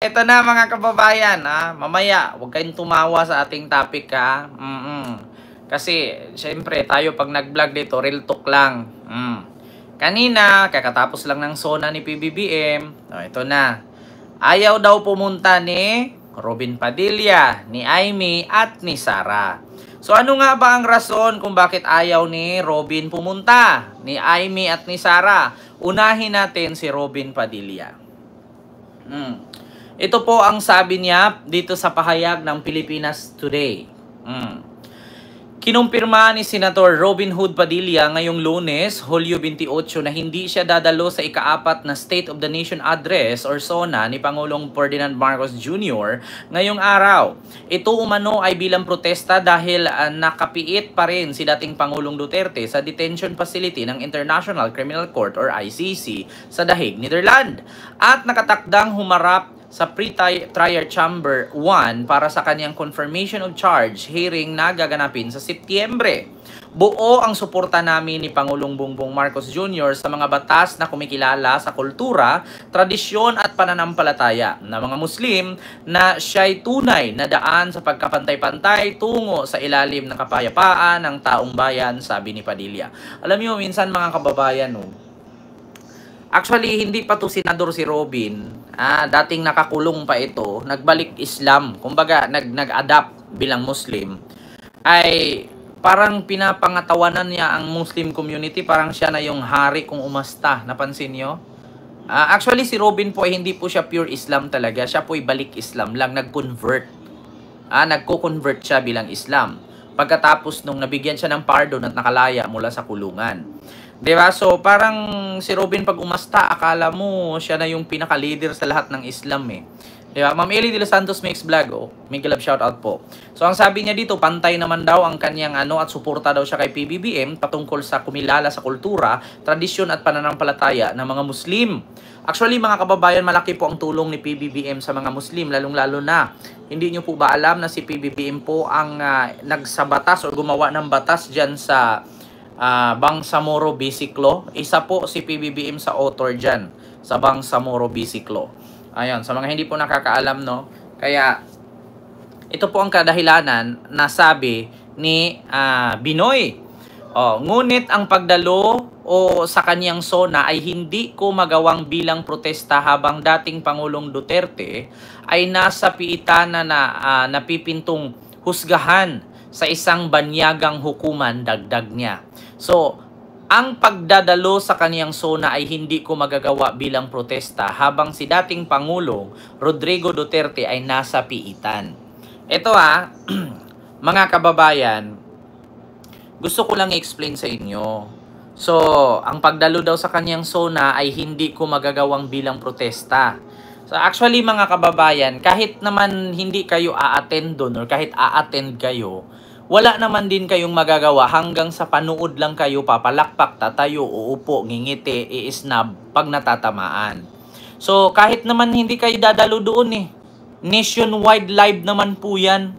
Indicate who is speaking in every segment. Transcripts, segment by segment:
Speaker 1: Ito na mga kababayan, mamaya huwag kayong tumawa sa ating topic ha. Kasi syempre tayo pag nag-vlog dito, real talk lang. Kanina, kakatapos lang ng SONA ni PBBM. Ito na. Ayaw daw pumunta ni Robin Padilla, ni Aimee at ni Sara. So ano nga ba ang rason kung bakit ayaw ni Robin pumunta, ni Aimee at ni Sara? Unahin natin si Robin Padilla. Ito po ang sabi niya dito sa pahayag ng Pilipinas Today. Kinumpirma ni Senator Robin Hood Padilla ngayong Lunes, Hulyo 28 na hindi siya dadalo sa ika-4 na State of the Nation Address or SONA ni Pangulong Ferdinand Marcos Jr. ngayong araw. Ito umano ay bilang protesta dahil nakapiit pa rin si dating Pangulong Duterte sa detention facility ng International Criminal Court or ICC sa The Hague, Netherlands at nakatakdang humarap sa pre-trial chamber 1 para sa kanyang confirmation of charge hearing na gaganapin sa Setyembre. Buo ang suporta namin ni Pangulong Bongbong Marcos Jr. sa mga batas na kumikilala sa kultura, tradisyon at pananampalataya ng mga Muslim na siya'y tunay na daan sa pagkapantay-pantay tungo sa ilalim ng kapayapaan ng taong bayan, sabi ni Padilla. Alam niyo, minsan mga kababayan, actually, hindi pa to senador si Robin. Dating nakakulong pa ito, nagbalik Islam, kumbaga nag-adapt bilang Muslim, ay parang pinapangatawanan niya ang Muslim community, parang siya na yung hari kung umasta. Napansin nyo? Actually, si Robin po ay hindi po siya pure Islam talaga. Siya po ay balik Islam lang, nag-convert. Nagko-convert siya bilang Islam. Pagkatapos nung nabigyan siya ng pardon at nakalaya mula sa kulungan. Diba? So, parang si Robin pag umasta, akala mo siya na yung pinaka-leader sa lahat ng Islam eh. Diba? Ma'am Eli de los Santos makes vlog, Miguel Love shoutout po. So, ang sabi niya dito, pantay naman daw ang kanyang at suporta daw siya kay PBBM patungkol sa kumilala sa kultura, tradisyon at pananampalataya ng mga Muslim. Actually, mga kababayan, malaki po ang tulong ni PBBM sa mga Muslim, lalong-lalo na. Hindi nyo po ba alam na si PBBM po ang nagsabatas o gumawa ng batas dyan sa Bangsamoro Basic Law? Isa po si PBBM sa author dyan sa Bangsamoro Basic Law. Ayun, sa mga hindi po nakakaalam, no? Kaya ito po ang kadahilanan na sabi ni Binoy. Ngunit ang pagdalo sa kanyang SONA ay hindi ko magawang bilang protesta habang dating Pangulong Duterte ay nasa piitan na napipintong husgahan sa isang banyagang hukuman, dagdag niya. So, ang pagdadalo sa kaniyang SONA ay hindi ko magagawa bilang protesta habang si dating Pangulong Rodrigo Duterte ay nasa piitan. Ito mga kababayan, gusto ko lang i-explain sa inyo. So, ang pagdalo daw sa kaniyang SONA ay hindi ko magagawang bilang protesta. So, actually mga kababayan, kahit naman hindi kayo a-attend doon or kahit a-attend kayo, wala naman din kayong magagawa hanggang sa panood lang kayo, papalakpak, tatayo, uupo, ngingiti, i-snub pag natatamaan. So, kahit naman hindi kayo dadalo doon nationwide live naman po yan.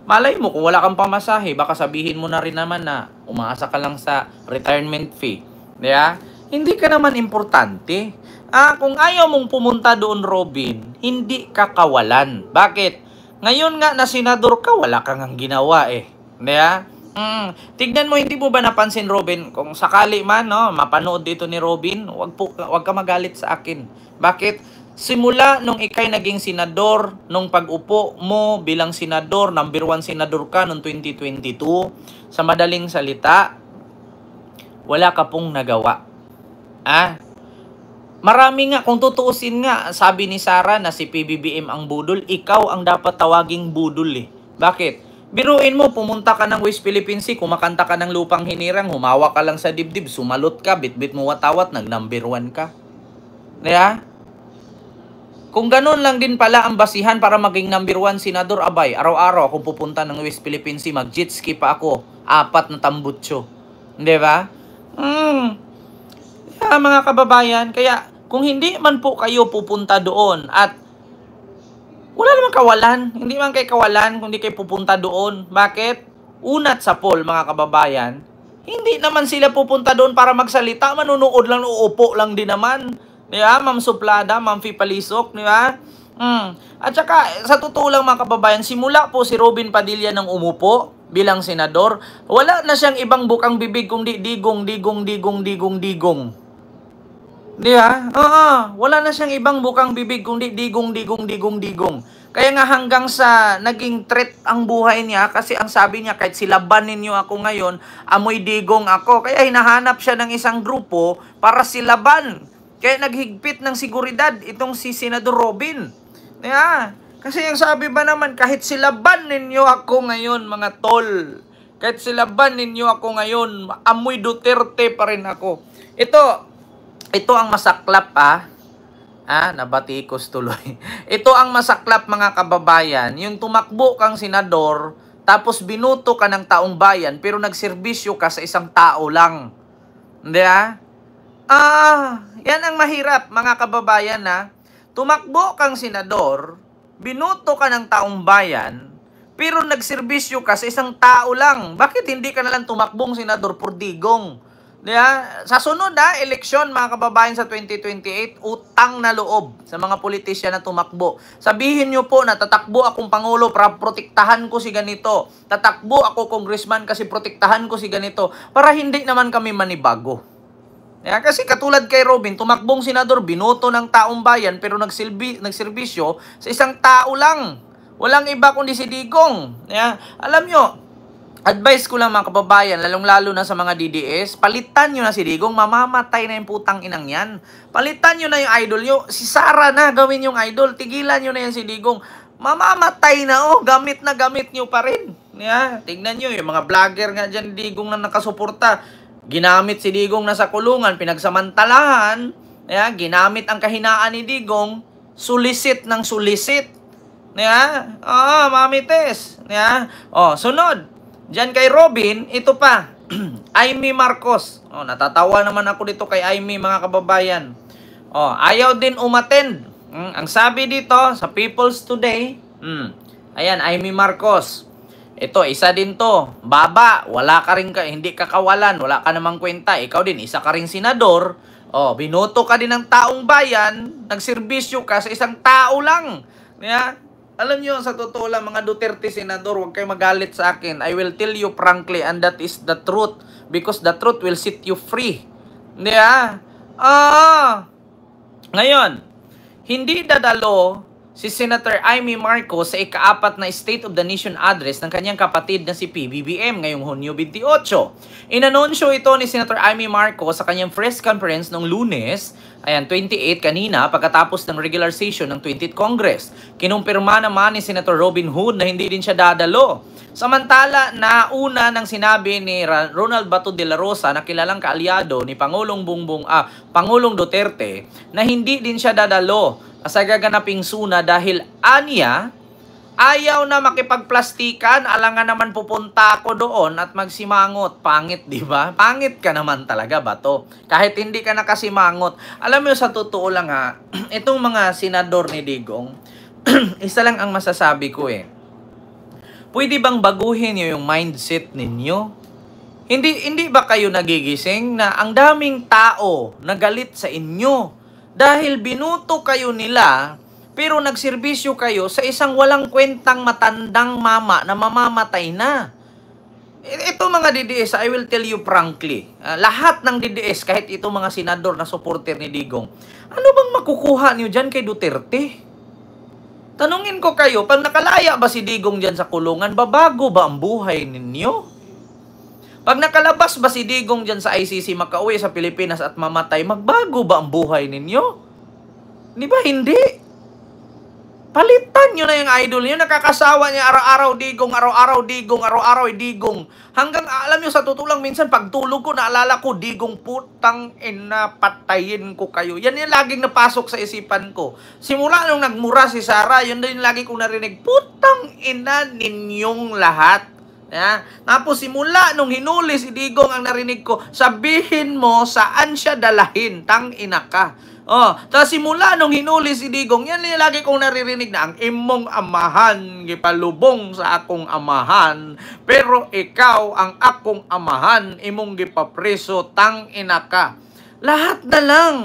Speaker 1: Malay mo kung wala kang pamasahe, baka sabihin mo na rin naman na umaasa ka lang sa retirement fee. Diba? Hindi ka naman importante. Kung ayaw mong pumunta doon, Robin, hindi ka kawalan. Bakit? Ngayon nga na senador ka, wala kang ang ginawa Diba? Tignan mo, hindi mo ba napansin, Robin, kung sakali man mapanood dito ni Robin, wag ka magalit sa akin. Bakit? Simula nung ikay naging senador, nung pag-upo mo bilang senador, number 1 senador ka noong 2022, sa madaling salita, wala ka pong nagawa. Marami nga, kung tutuusin nga, sabi ni Sara na si PBBM ang budol, ikaw ang dapat tawaging budol Bakit? Biruin mo, pumunta ka ng West Philippine Sea, kumakanta ka ng Lupang Hinirang, humawa ka lang sa dibdib, sumalot ka, bitbit mo watawat, nag-number 1 ka. Diba? Kung ganun lang din pala ang basihan para maging number 1 senador, abay, araw-araw kung pupunta ng West Philippine Sea, mag-jet ski pa ako, 4 na tambutso. Diba? Mga kababayan, kaya kung hindi man po kayo pupunta doon at wala naman kawalan, hindi man kayo kawalan kung hindi kayo pupunta doon. Bakit? Unat sa poll, mga kababayan, hindi naman sila pupunta doon para magsalita, manunood lang, uupo lang din naman. Diba? Ma'am Suplada, Ma'am Fipalisok, diba? At saka, sa totoo lang mga kababayan, simula po si Robin Padilla nang umupo bilang senador, wala na siyang ibang bukang bibig kundi digong, digong, digong, digong, digong. Di ba? Oo, wala na siyang ibang bukang bibig kundi digong, digong, digong, digong. Kaya nga hanggang sa naging threat ang buhay niya kasi ang sabi niya kahit silaban ninyo ako ngayon, amoy digong ako. Kaya hinahanap siya ng isang grupo para silaban. Kaya naghigpit ng seguridad itong si Senador Robin. Yeah. Kasi yung sabi ba naman, kahit silaban ninyo ako ngayon mga tol, kahit silaban ninyo ako ngayon, amoy Duterte pa rin ako. Ito ang masaklap nabatikos tuloy. Ito ang masaklap mga kababayan, yung tumakbo kang senador, tapos binuto ka ng taong bayan, pero nagserbisyo ka sa isang tao lang. Hindi yan ang mahirap mga kababayan Tumakbo kang senador, binuto ka ng taong bayan, pero nagserbisyo ka sa isang tao lang. Bakit hindi ka nalang tumakbong senador por digong? Sa sunod eleksyon mga kababayan sa 2028, utang na loob sa mga politisyan na tumakbo. Sabihin nyo po na tatakbo akong Pangulo para protektahan ko si ganito. Tatakbo ako congressman kasi protektahan ko si ganito. Para hindi naman kami manibago. Kasi katulad kay Robin, tumakbong senador, binoto ng taong bayan pero nagserbisyo sa isang tao lang. Walang iba kundi si Digong. Alam nyo, advice ko lang mga kababayan, lalong-lalo na sa mga DDS, palitan nyo na si Digong, mamamatay na yung putang inang yan. Palitan nyo na yung idol nyo. Si Sara na gawin yung idol. Tigilan nyo na yan si Digong. Mamamatay na gamit na gamit nyo pa rin. Tignan nyo, yung mga vlogger nga dyan, Digong na nakasuporta. Ginamit si Digong na sa kulungan, pinagsamantalahan, ginamit ang kahinaan ni Digong, sulisit ng sulisit. Mamites. Sunod. Diyan kay Robin, ito pa. Amy Marcos. Natatawa naman ako dito kay Amy mga kababayan. Ayaw din umattend. Ang sabi dito sa People's Today, ayan, Amy Marcos. Ito, isa din to. Baba, wala ka rin hindi ka kawalan, wala ka namang kwenta. Ikaw din, isa ka rin senador. Binoto ka din ng taong bayan, nagserbisyo ka sa isang tao lang. Alam nyo, sa totoo lang, mga Duterte senador, huwag kayo magalit sa akin. I will tell you frankly, and that is the truth. Because the truth will set you free. Ngayon, hindi dadalo si Senator Amy Marcos sa ika-4 na State of the Nation address ng kanyang kapatid na si PBBM ngayong Hunyo 28. Inanunsyo ito ni Senator Amy Marcos sa kanyang press conference noong Lunes, 28 kanina, pagkatapos ng regular session ng 20th Congress. Kinumpirma naman ni Senator Robin Hood na hindi din siya dadalo. Samantala, nauna nang sinabi ni Ronald Bato de la Rosa na kilalang kaalyado ni Pangulong Duterte na hindi din siya dadalo sa gaganaping SUNA dahil aniya, ayaw na makipagplastikan, alangan naman pupunta ako doon at magsimangot. Pangit, di ba? Pangit ka naman talaga, Bato. Kahit hindi ka nakasimangot. Alam mo, sa totoo lang itong mga senador ni Digong, isa lang ang masasabi ko Pwede bang baguhin niyo yung mindset ninyo? Hindi ba kayo nagigising na ang daming tao na galit sa inyo? Dahil binuto kayo nila, pero nagserbisyo kayo sa isang walang kwentang matandang mama na mamamatay na. Ito mga DDS, I will tell you frankly, lahat ng DDS, kahit ito mga senador na supporter ni Digong, ano bang makukuha niyo dyan kay Duterte? Tanungin ko kayo, pag nakalaya ba si Digong dyan sa kulungan, babago ba ang buhay ninyo? Pag nakalabas ba si Digong dyan sa ICC, makauwi sa Pilipinas at mamatay, magbago ba ang buhay ninyo? Di ba hindi? Palitan nyo na yung idol nyo. Nakakasawa niya araw-araw Digong, araw-araw Digong, araw-araw Digong. Hanggang alam nyo sa tutulang minsan, pagtulog ko, naalala ko, Digong, putang ina, patayin ko kayo. Yan yung laging napasok sa isipan ko. Simula nung nagmura si Sara, yun din lagi kong narinig, putang ina ninyong lahat. Tapos simula nung hinuli si Digong, ang narinig ko, sabihin mo saan siya dalahin, tang ina ka. Tapos simula nung hinuli si Digong, yan yung lagi kong naririnig na ang imong amahan gipalubong sa akong amahan, pero ikaw ang akong amahan imong gipapreso, tang ina ka. Lahat na lang.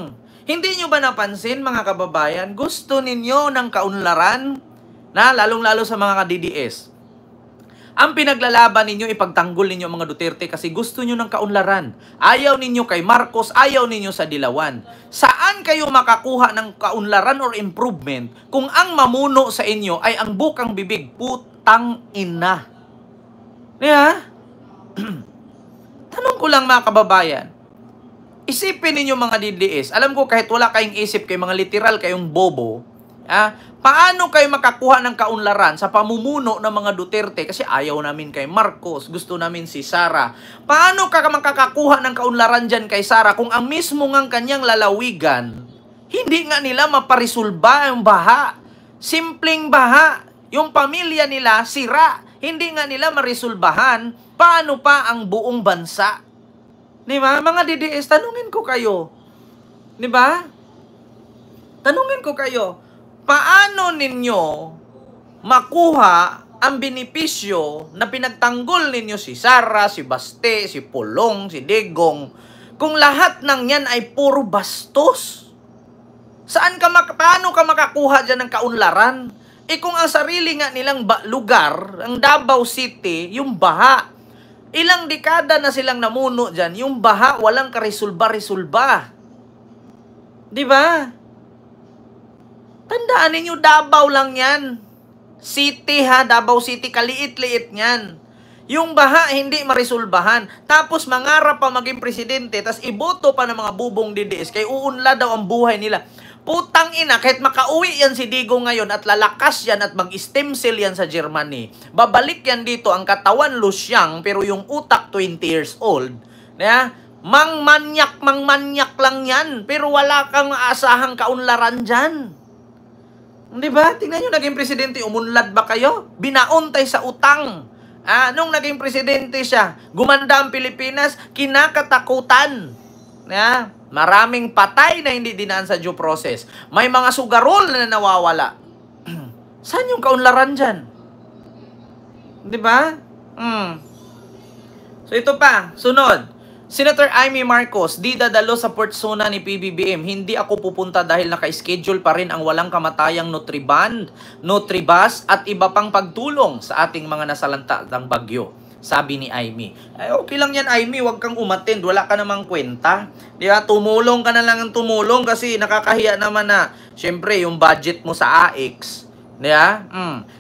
Speaker 1: Hindi nyo ba napansin, mga kababayan, gusto ninyo ng kaunlaran, na lalong-lalo sa mga ka-DDS. Ang pinaglalaban ninyo, ipagtanggol ninyo mga Duterte kasi gusto nyo ng kaunlaran. Ayaw ninyo kay Marcos, ayaw ninyo sa Dilawan. Saan kayo makakuha ng kaunlaran or improvement kung ang mamuno sa inyo ay ang bukang bibig? Putang ina. Yeah? Tanong ko lang, mga kababayan, isipin ninyo mga DDS, alam ko kahit wala kayong isip, kayo mga literal kayong bobo, paano kayo makakuha ng kaunlaran sa pamumuno ng mga Duterte? Kasi ayaw namin kay Marcos, gusto namin si Sara. Paano ka makakakuha ng kaunlaran dyan kay Sara kung ang mismo ngang kanyang lalawigan, hindi nga nila maparisulba yung baha? Simpleng baha. Yung pamilya nila, sira. Hindi nga nila marisulbahan. Paano pa ang buong bansa? Diba? Mga DDS, tanungin ko kayo. Diba? Tanungin ko kayo. Paano ninyo makuha ang benepisyo na pinagtanggol ninyo si Sara, si Baste, si Pulong, si Digong, kung lahat ng yan ay puro bastos? Paano ka makakuha dyan ng kaunlaran? Kung ang sarili nga nilang lugar, ang Davao City, yung baha, ilang dekada na silang namuno dyan, yung baha, walang karesulba-resulba. Diba? Tandaan ninyo, Davao lang yan. City ha, Davao City, kaliit-liit niyan. Yung baha, hindi marisulbahan. Tapos mangarap pa maging presidente, tas iboto pa ng mga bubong DDS, kay uunlad daw ang buhay nila. Putang ina, kahit makauwi yan si Digong ngayon at lalakas yan at mag-stem cell yan sa Germany, babalik yan dito, ang katawan lusyang, pero yung utak 20 years old, mangmanyak lang yan, pero wala kang maasahang kaunlaran dyan. Diba? Tingnan nyo, naging presidente, umunlad ba kayo? Binauntay sa utang. Nung naging presidente siya, gumanda ang Pilipinas, kinakatakutan. Maraming patay na hindi dinaan sa due process. May mga sugarol na nawawala. Saan yung kaunlaran dyan? Diba? So ito pa, sunod. Senator Amy Marcos, di dadalo sa Portsona ni PBBM. Hindi ako pupunta dahil naka-schedule pa rin ang walang kamatayang Nutribus at iba pang pagtulong sa ating mga nasalanta ng bagyo. Sabi ni Amy. Okay lang yan, Amy. Huwag kang umattend. Wala ka namang kwenta. Diba? Tumulong ka na lang ang tumulong kasi nakakahiya naman na, syempre, yung budget mo sa AX. Diba?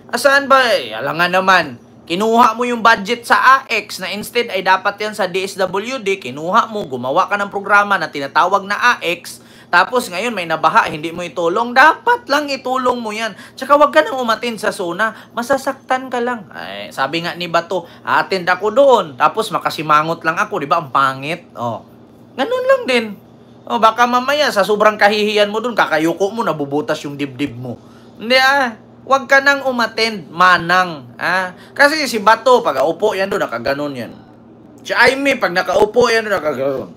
Speaker 1: Asaan ba? Alangan naman. Kinuha mo yung budget sa AX na instead ay dapat yan sa DSWD. Kinuha mo, gumawa ka ng programa na tinatawag na AX. Tapos ngayon may nabaha, hindi mo itulong. Dapat lang itulong mo yan. Tsaka wag ka nang umattend sa SONA. Masasaktan ka lang. Ay, sabi nga ni Bato, attend ako doon. Tapos makasimangot lang ako. Diba? Ang pangit. Ganun lang din. Baka mamaya sa sobrang kahihiyan mo doon, kakayuko mo, nabubutas yung dibdib mo. Hindi wag ka nang umattend, manang. Kasi si Bato, pag upo yan doon, nakaganon yan. Si Amy, pag nakaupo yan doon, nakaganon.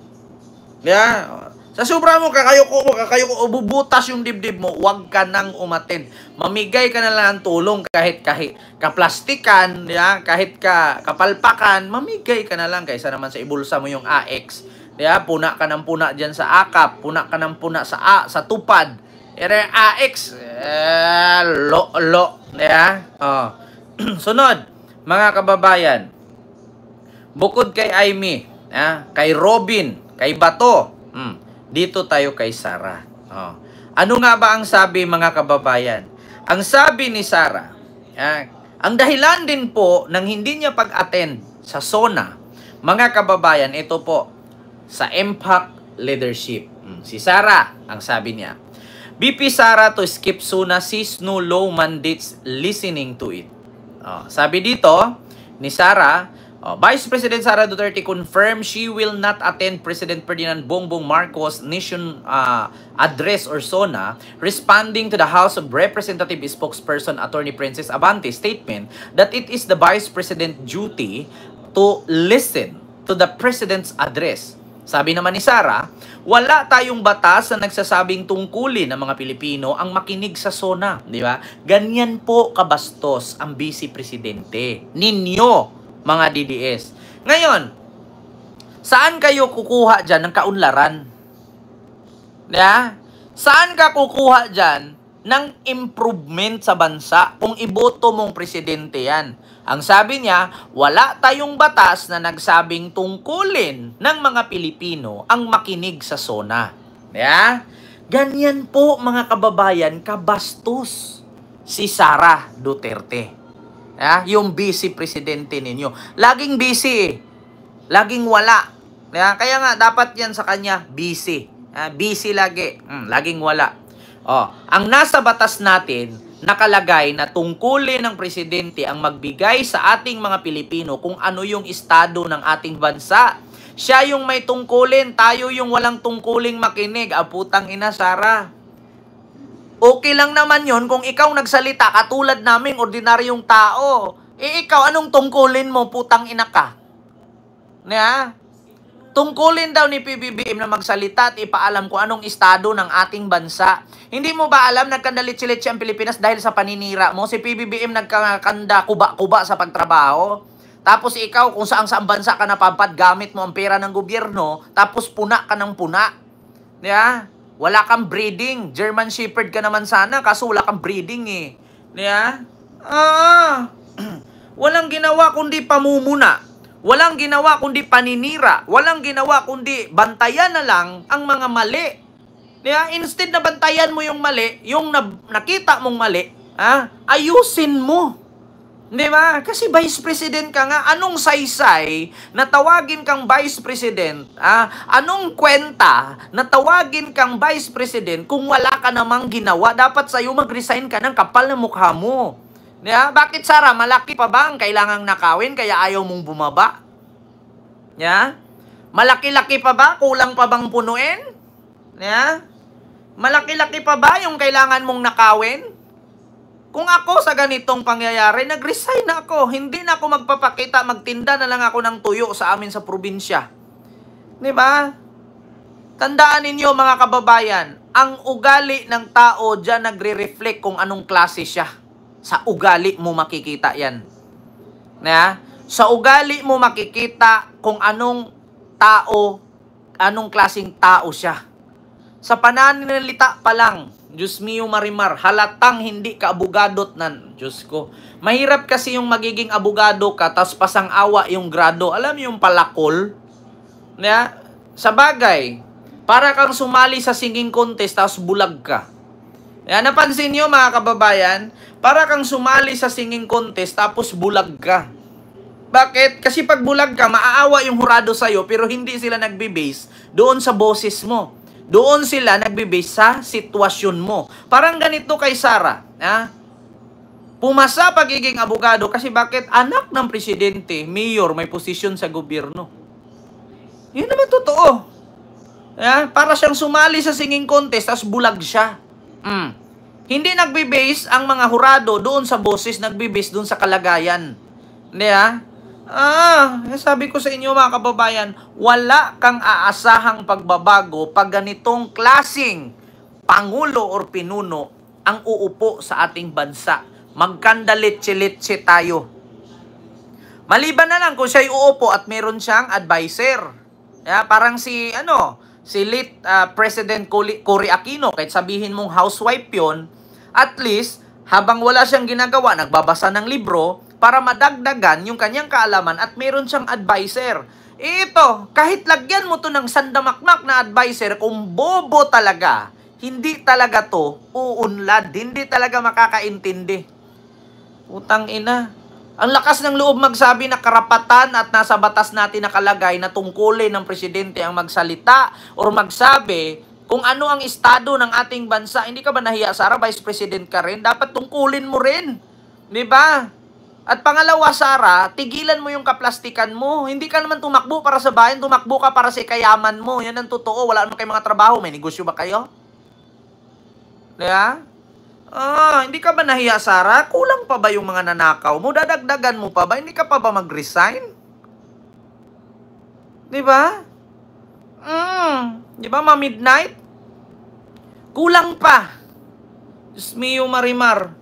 Speaker 1: Sa sobra mo, kakayuko, bubutas yung dibdib mo, wag ka nang umattend. Mamigay ka na lang ng tulong kahit kaplastikan, kahit kapalpakan, mamigay ka na lang kaysa naman sa ibulsa mo yung AX. Puna ka ng puna dyan sa AKAP, puna ka ng puna sa tupad. AX, Sunod, mga kababayan, bukod kay Amy, kay Robin, kay Bato, dito tayo kay Sara. Ano nga ba ang sabi, mga kababayan? Ang sabi ni Sara, ang dahilan din po ng hindi niya pag-attend sa SONA, mga kababayan, ito po, sa Impact Leadership. Si Sara, ang sabi niya, BP Sara to skip SONA sees no law mandates listening to it. Sabi dito ni Sara, Vice President Sara Duterte confirmed she will not attend President Ferdinand Bongbong Marcos Nation Address or SONA, responding to the House of Representatives spokesperson Attorney Princess Abante's statement that it is the Vice President's duty to listen to the President's address. Sabi naman ni Sara, wala tayong batas na nagsasabing tungkulin ng mga Pilipino ang makinig sa SONA. Di ba? Ganyan po kabastos ang Vice Presidente ninyo, mga DDS. Ngayon, saan kayo kukuha dyan ng kaunlaran? Saan ka kukuha dyan ng improvement sa bansa kung iboto mong presidente yan? Ang sabi niya, wala tayong batas na nagsabing tungkulin ng mga Pilipino ang makinig sa SONA. Yeah? Ganyan po mga kababayan, kabastos si Sara Duterte. Yung vice presidente ninyo. Laging busy eh. Laging wala. Kaya nga dapat yan sa kanya, busy. Busy lagi. Laging wala. Ang nasa batas natin, nakalagay na tungkulin ng presidente ang magbigay sa ating mga Pilipino kung ano yung estado ng ating bansa. Siya yung may tungkulin, tayo yung walang tungkuling makinig. Putang ina, Sara. Okay lang naman yon kung ikaw nagsalita katulad naming ordinaryong tao. Ikaw, anong tungkulin mo, putang ina ka? Tungkulin daw ni PBBM na magsalita at ipaalam kung anong estado ng ating bansa. Hindi mo ba alam, nagkandalit-silit ang Pilipinas dahil sa paninira mo? Si PBBM nagkakanda kuba-kuba sa pagtrabaho. Tapos ikaw, kung saan bansa ka napapad, gamit mo ang pera ng gobyerno, tapos puna ka ng puna. Wala kang breeding. German Shepherd ka naman sana, kaso wala kang breeding eh. Walang ginawa kundi pamumuna. Walang ginawa kundi paninira. Walang ginawa kundi bantayan na lang ang mga mali. Instead na bantayan mo yung mali, yung nakita mong mali, ayusin mo. Di ba? Kasi vice president ka nga. Anong saysay na tawagin kang vice president? Anong kwenta na tawagin kang vice president kung wala ka namang ginawa? Dapat sa'yo mag-resign ka ng kapal na mukha mo. Bakit, Sara? Malaki pa ba ang kailangang nakawin kaya ayaw mong bumaba? Malaki-laki pa ba? Kulang pa bang punuin? Malaki-laki pa ba yung kailangan mong nakawin? Kung ako sa ganitong pangyayari, nag-resign na ako. Hindi na ako magpapakita, magtinda na lang ako ng tuyo sa amin sa probinsya. Diba? Tandaan ninyo mga kababayan, ang ugali ng tao dyan nagre-reflect kung anong klase siya. Sa ugali mo makikita yan. Sa ugali mo makikita kung anong tao, anong klaseng tao siya. Sa pananalita pa lang, Diyos mio Marimar, halatang hindi ka abogadot nan. Diyos ko. Mahirap kasi yung magiging abogado ka, tas pasang-awa yung grado. Alam mo yung palakol? Sa bagay, para kang sumali sa singing contest, tas bulag ka. Napansin nyo mga kababayan, para kang sumali sa singing contest tapos bulag ka. Bakit? Kasi pag bulag ka, maaawa yung hurado sa'yo pero hindi sila nagbe-base doon sa boses mo. Doon sila nagbe-base sa sitwasyon mo. Parang ganito kay Sara. Pumasa pagiging abogado kasi bakit? Anak ng presidente, mayor, may posisyon sa gobyerno. Yun naman totoo. Para siyang sumali sa singing contest tapos bulag siya. Hindi nagbe-base ang mga hurado doon sa boses, nagbe-base doon sa kalagayan. Hindi sabi ko sa inyo mga kababayan, wala kang aasahang pagbabago pag ganitong klaseng pangulo or pinuno ang uupo sa ating bansa. Magkandalit-litsi tayo. Maliban na lang kung siya'y uupo at meron siyang advisor. Parang si late President Cory Aquino, kahit sabihin mong housewife yon, at least, habang wala siyang ginagawa, nagbabasa ng libro para madagdagan yung kanyang kaalaman at meron siyang advisor. Ito, kahit lagyan mo to ng sandamakmak na advisor, kung bobo talaga, hindi talaga to uunlad, hindi talaga makakaintindi. Putang ina. Ang lakas ng loob magsabi na karapatan at nasa batas natin nakalagay na tungkulin ng presidente ang magsalita or magsabi kung ano ang estado ng ating bansa. Hindi ka ba nahiya, Sara? Vice President ka rin. Dapat tungkulin mo rin. Di ba? At pangalawa, Sara, tigilan mo yung kaplastikan mo. Hindi ka naman tumakbo para sa bayan, tumakbo ka para sa kayaman mo. Yan ang totoo. Wala naman kayong mga trabaho. May negosyo ba kayo? Di ba? Hindi ka ba nahiya, Sara? Kulang pa ba yung mga nanakaw mo? Dadagdagan mo pa ba? Hindi ka pa ba mag-resign? Di ba? Di ba, ma-midnight? Kulang pa. Diyos mio Marimar.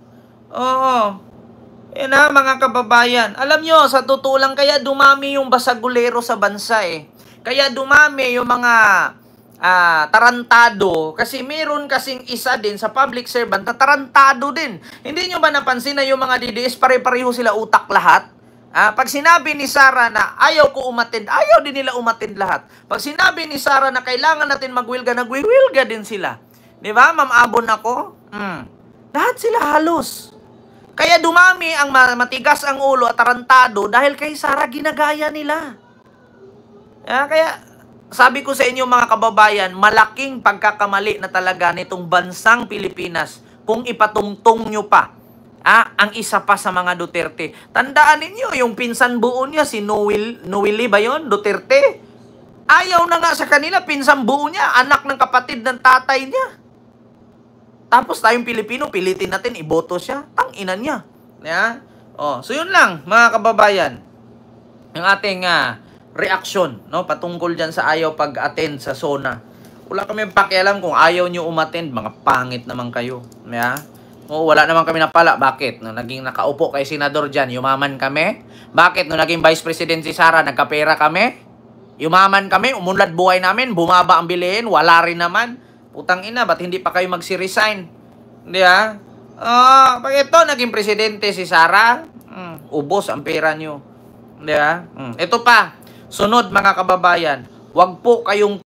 Speaker 1: Yan mga kababayan. Alam nyo, sa totoo lang, kaya dumami yung basagulero sa bansa eh. Kaya dumami yung mga tarantado, kasi meron kasing isa din sa public servant na tarantado din. Hindi nyo ba napansin na yung mga DDS pare-pareho sila utak lahat? Pag sinabi ni Sara na ayaw ko umatid, ayaw din nila umatid lahat. Pag sinabi ni Sara na kailangan natin magwilga, nagwiwilga din sila. Di ba? Ma'am Abon ako? Lahat sila halos. Kaya dumami ang matigas ang ulo at tarantado dahil kay Sara ginagaya nila. Kaya sabi ko sa inyo mga kababayan, malaking pagkakamali na talaga nitong bansang Pilipinas kung ipatungtong nyo pa ang isa pa sa mga Duterte. Tandaan ninyo, yung pinsan buo niya, si Noeli ba yun? Duterte. Ayaw na nga sa kanila, pinsan buo niya, anak ng kapatid ng tatay niya. Tapos tayong Pilipino, pilitin natin, iboto siya. Tang-ina niya. So yun lang, mga kababayan. Yung ating reaksyon, no, patungkol dyan sa ayaw pag-attend sa SONA. Wala kami pakialam kung ayaw nyo umattend, mga pangit naman kayo. Wala naman kami napala. Bakit? Nung naging nakaupo kay senador dyan, yumaman kami? Bakit? Nung naging vice president si Sara, nagkapera kami? Yumaman kami? Umunlad buhay namin? Bumaba ang bilihin? Wala rin naman? Putang ina, ba't hindi pa kayo magsi-resign? Hindi pag ito, naging presidente si Sara, ubos ang pera nyo. Di ba? Ito pa, sunod mga kababayan, wag po kayong